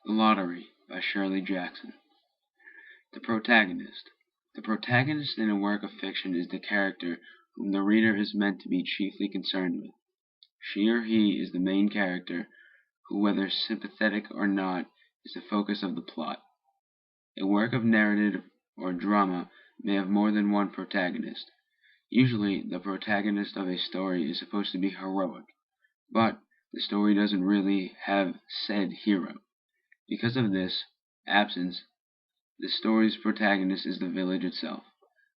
The Lottery by Shirley Jackson. The protagonist. The protagonist in a work of fiction is the character whom the reader is meant to be chiefly concerned with. She or he is the main character, who, whether sympathetic or not, is the focus of the plot. A work of narrative or drama may have more than one protagonist. Usually, the protagonist of a story is supposed to be heroic, but the story doesn't really have said hero. Because of this absence, the story's protagonist is the village itself.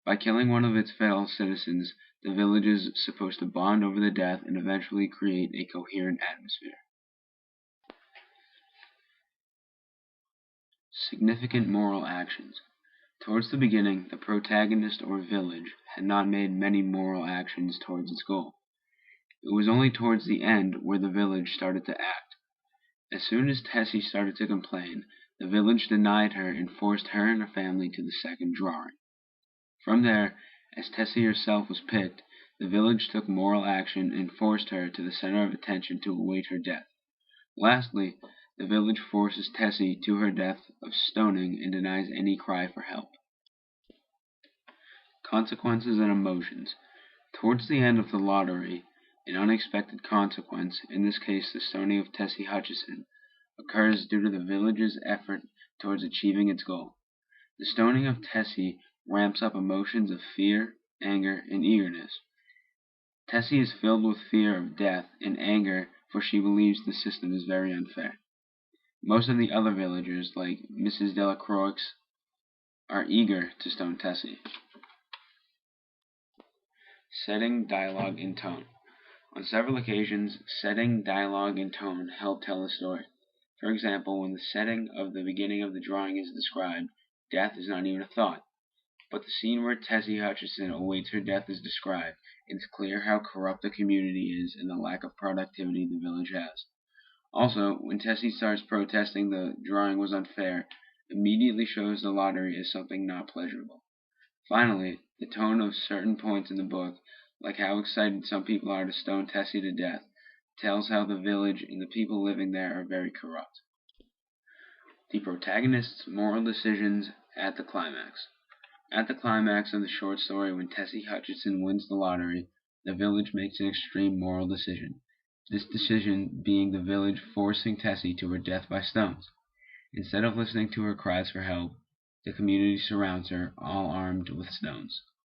By killing one of its fellow citizens, the village is supposed to bond over the death and eventually create a coherent atmosphere. Significant moral actions. Towards the beginning, the protagonist or village had not made many moral actions towards its goal. It was only towards the end where the village started to act. As soon as Tessie started to complain, the village denied her and forced her and her family to the second drawing. From there, as Tessie herself was picked, the village took moral action and forced her to the center of attention to await her death. Lastly, the village forces Tessie to her death of stoning and denies any cry for help. Consequences and emotions. Towards the end of the lottery, an unexpected consequence, in this case the stoning of Tessie Hutchison, occurs due to the village's effort towards achieving its goal. The stoning of Tessie ramps up emotions of fear, anger, and eagerness. Tessie is filled with fear of death and anger, for she believes the system is very unfair. Most of the other villagers, like Mrs. Delacroix, are eager to stone Tessie. Setting, dialogue, and tone. On several occasions, setting, dialogue, and tone help tell a story. For example, when the setting of the beginning of the drawing is described, death is not even a thought. But the scene where Tessie Hutchison awaits her death is described. It's clear how corrupt the community is and the lack of productivity the village has. Also, when Tessie starts protesting the drawing was unfair, immediately shows the lottery as something not pleasurable. Finally, the tone of certain points in the book, like how excited some people are to stone Tessie to death, tells how the village and the people living there are very corrupt. The protagonist's moral decisions at the climax. At the climax of the short story, when Tessie Hutchison wins the lottery, the village makes an extreme moral decision. This decision being the village forcing Tessie to her death by stones. Instead of listening to her cries for help, the community surrounds her, all armed with stones.